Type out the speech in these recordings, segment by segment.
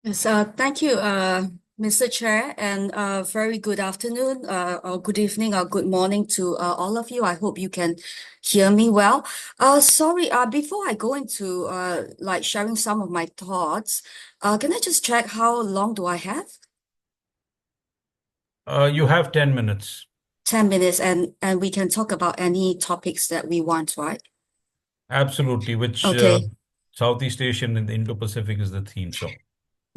Yes, thank you, Mr. Chair, and very good afternoon, or good evening, or good morning to all of you. I hope you can hear me well. Sorry, before I go into like sharing some of my thoughts, can I just check how long do I have? You have 10 minutes. 10 minutes, and we can talk about any topics that we want, right? Absolutely. Which Okay. Southeast Asian and the Indo-Pacific is the theme. So,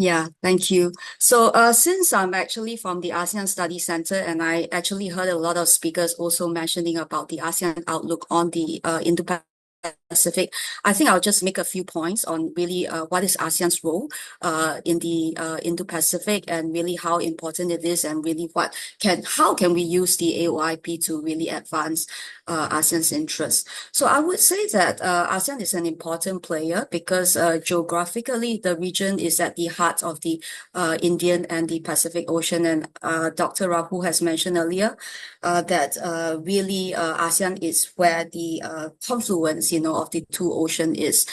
Yeah, thank you. So, since I'm actually from the ASEAN StudiesCentre, and I actually heard a lot of speakers also mentioning about the ASEAN outlook on the Indo-Pacific, I think I'll just make a few points on really what is ASEAN's role in the Indo-Pacific, and really how important it is, and really how can we use the AOIP to really advance ASEAN's interests. So I would say that ASEAN is an important player because geographically the region is at the heart of the Indian and the Pacific Ocean. And Dr. Rahu has mentioned earlier that really ASEAN is where the confluence, of the two oceans is.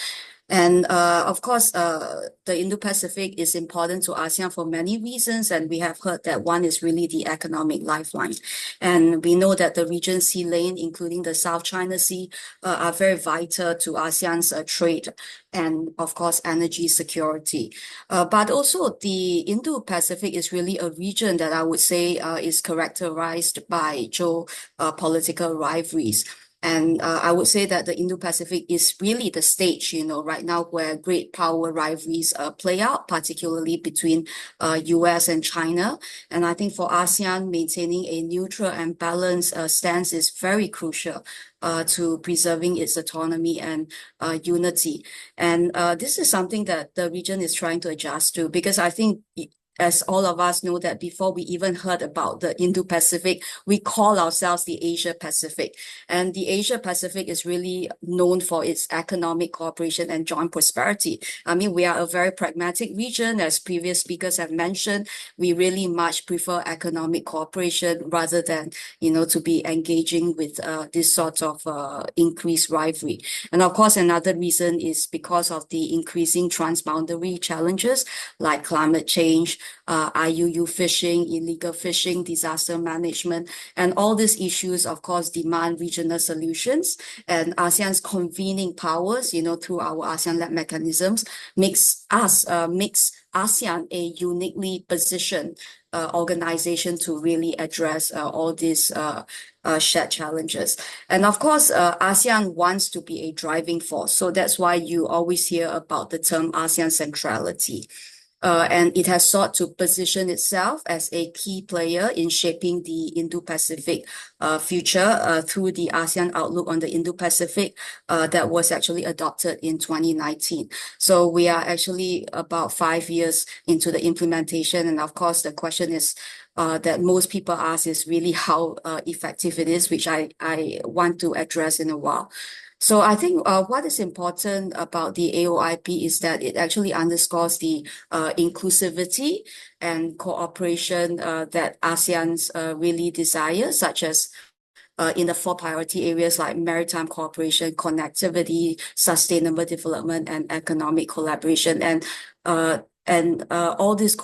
And of course, the Indo-Pacific is important to ASEAN for many reasons, and we have heard that one is really the economic lifeline. And we know that the region sea lane, including the South China Sea, are very vital to ASEAN's trade and, of course, energy security. But also, the Indo-Pacific is really a region that I would say is characterized by geopolitical rivalries. And I would say that the Indo-Pacific is really the stage, right now where great power rivalries play out, particularly between US and China. And I think for ASEAN, maintaining a neutral and balanced stance is very crucial to preserving its autonomy and unity. And this is something that the region is trying to adjust to, because I think as all of us know that before we even heard about the Indo-Pacific, we call ourselves the Asia-Pacific. And the Asia-Pacific is really known for its economic cooperation and joint prosperity. I mean, we are a very pragmatic region, as previous speakers have mentioned. We really much prefer economic cooperation rather than, to be engaging with this sort of increased rivalry. And of course, another reason is because of the increasing transboundary challenges like climate change, IUU fishing, illegal fishing, disaster management, and all these issues, of course, demand regional solutions. And ASEAN's convening powers, through our ASEAN-led mechanisms, makes ASEAN a uniquely positioned organization to really address all these shared challenges. And of course, ASEAN wants to be a driving force. So that's why you always hear about the term ASEAN centrality. And it has sought to position itself as a key player in shaping the Indo-Pacific future through the ASEAN Outlook on the Indo-Pacific that was actually adopted in 2019. So we are actually about 5 years into the implementation. And of course, the question is that most people ask is really how effective it is, which I want to address in a while. So I think what is important about the AOIP is that it actually underscores the inclusivity and cooperation that ASEAN's really desire, such as in the four priority areas like maritime cooperation, connectivity, sustainable development, and economic collaboration. And all this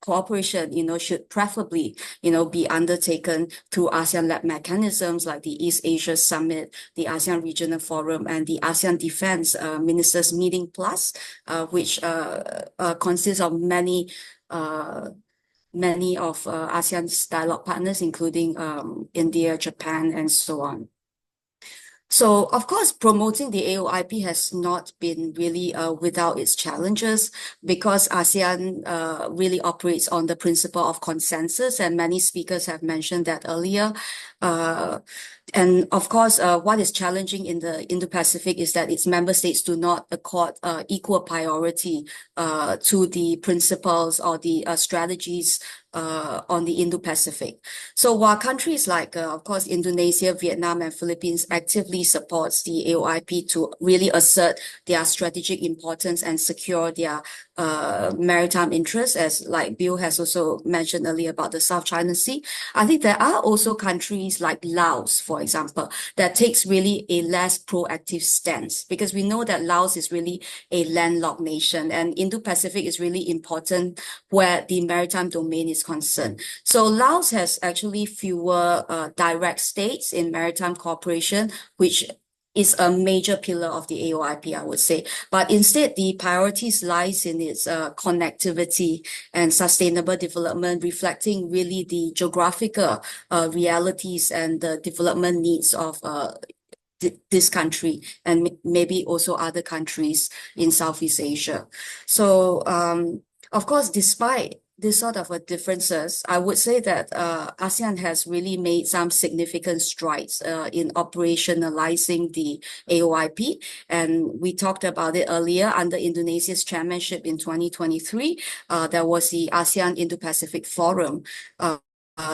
cooperation, should preferably, be undertaken through ASEAN-led mechanisms like the East Asia Summit, the ASEAN Regional Forum, and the ASEAN Defense Ministers Meeting Plus, which consists of many of ASEAN's dialogue partners, including India, Japan, and so on. So, of course, promoting the AOIP has not been really without its challenges, because ASEAN really operates on the principle of consensus, and many speakers have mentioned that earlier. And of course, what is challenging in the Indo-Pacific is that its member states do not accord equal priority to the principles or the strategies on the Indo-Pacific. So while countries like, of course, Indonesia, Vietnam, and Philippines actively supports the AOIP to really assert their strategic importance and secure their maritime interests, as like Bill has also mentioned earlier about the South China Sea, I think there are also countries like Laos, for for example, that takes really a less proactive stance, because we know that Laos is really a landlocked nation and Indo-Pacific is really important where the maritime domain is concerned. So Laos has actually fewer direct states in maritime cooperation, which is a major pillar of the AOIP, I would say. But instead, the priorities lies in its connectivity and sustainable development, reflecting really the geographical realities and the development needs of this country and maybe also other countries in Southeast Asia. So, of course, despite this sort of differences, I would say that ASEAN has really made some significant strides in operationalizing the AOIP. And we talked about it earlier under Indonesia's chairmanship in 2023. There was the ASEAN Indo-Pacific Forum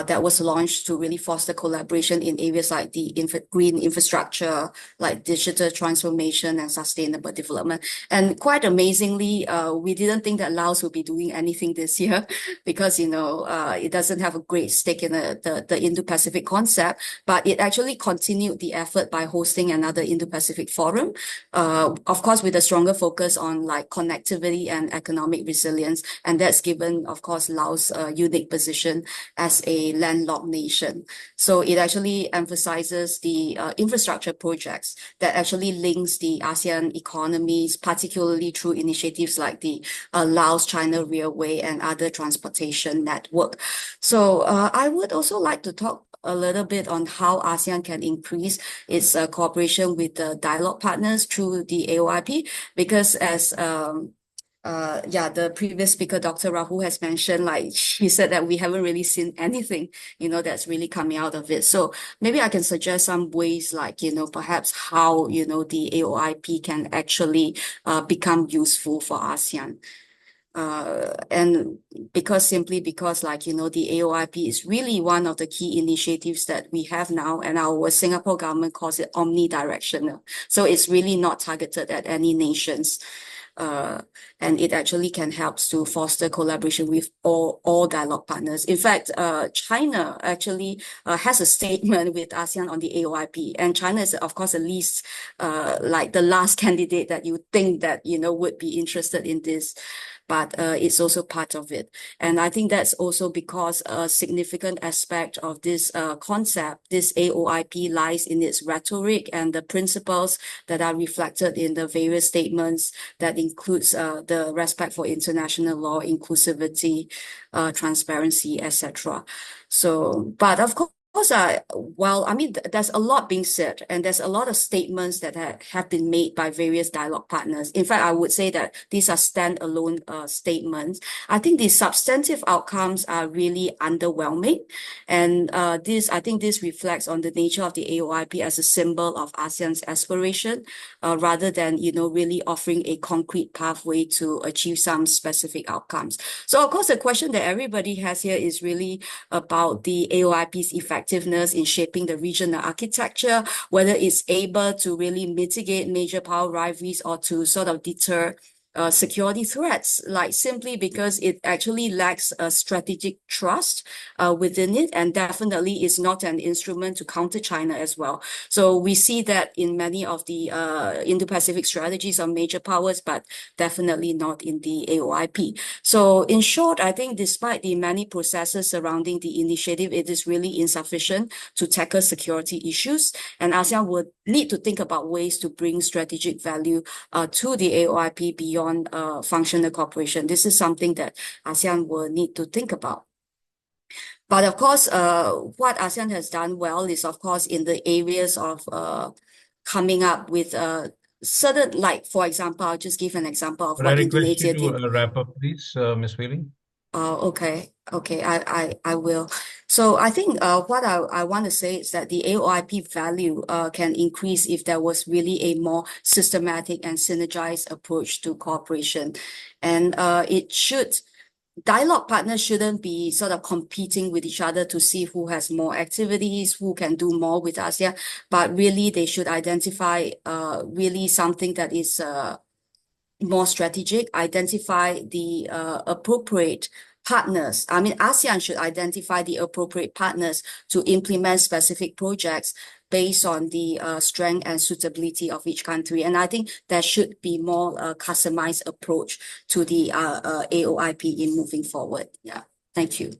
that was launched to really foster collaboration in areas like the green infrastructure, like digital transformation and sustainable development. And quite amazingly, we didn't think that Laos would be doing anything this year because, it doesn't have a great stake in the Indo-Pacific concept, but it actually continued the effort by hosting another Indo-Pacific forum, of course, with a stronger focus on like connectivity and economic resilience. And that's given, of course, Laos a unique position as a landlocked nation. So it actually emphasizes the infrastructure projects that actually links the ASEAN economies, particularly through initiatives like the Laos-China Railway and other transportation network. So I would also like to talk a little bit on how ASEAN can increase its cooperation with the dialogue partners through the AOIP, because as the previous speaker, Dr. Rahul, has mentioned, like she said that we haven't really seen anything, that's really coming out of it. So maybe I can suggest some ways like, perhaps how, the AOIP can actually become useful for ASEAN. And simply because the AOIP is really one of the key initiatives that we have now, and our Singapore government calls it omnidirectional. So it's really not targeted at any nations. And it actually can help to foster collaboration with all dialogue partners. In fact, China actually has a statement with ASEAN on the AOIP, and China is, of course, at least like the last candidate that you think that would be interested in this. But it's also part of it. And I think that's also because a significant aspect of this concept, this AOIP, lies in its rhetoric and the principles that are reflected in the various statements that includes the respect for international law, inclusivity, transparency, etc. So, but of course, there's a lot being said, and there's a lot of statements that have been made by various dialogue partners. In fact, I would say that these are standalone statements. I think the substantive outcomes are really underwhelming, and I think this reflects on the nature of the AOIP as a symbol of ASEAN's aspiration, rather than really offering a concrete pathway to achieve some specific outcomes. So, of course, the question that everybody has here is really about the AOIP's effectiveness in shaping the regional architecture, whether it's able to really mitigate major power rivalries or to sort of deter security threats, like simply because it actually lacks a strategic trust within it, and definitely is not an instrument to counter China as well. So we see that in many of the Indo-Pacific strategies of major powers, but definitely not in the AOIP. So in short, I think despite the many processes surrounding the initiative, it is really insufficient to tackle security issues, and ASEAN would need to think about ways to bring strategic value to the AOIP beyond functional cooperation. This is something that ASEAN will need to think about. But of course, what ASEAN has done well is, of course, in the areas of coming up with certain, like, for example, I'll just give an example of But I what request you Indonesia did. to wrap up, please, Ms. Weiling. Okay, I will. So I think what I want to say is that the AOIP value can increase if there was really a more systematic and synergized approach to cooperation. And dialogue partners shouldn't be sort of competing with each other to see who has more activities, who can do more with ASEAN, but really they should identify really something that is more strategic, identify the appropriate partners. I mean, ASEAN should identify the appropriate partners to implement specific projects based on the strength and suitability of each country. And I think there should be more customized approach to the AOIP in moving forward. Yeah, thank you.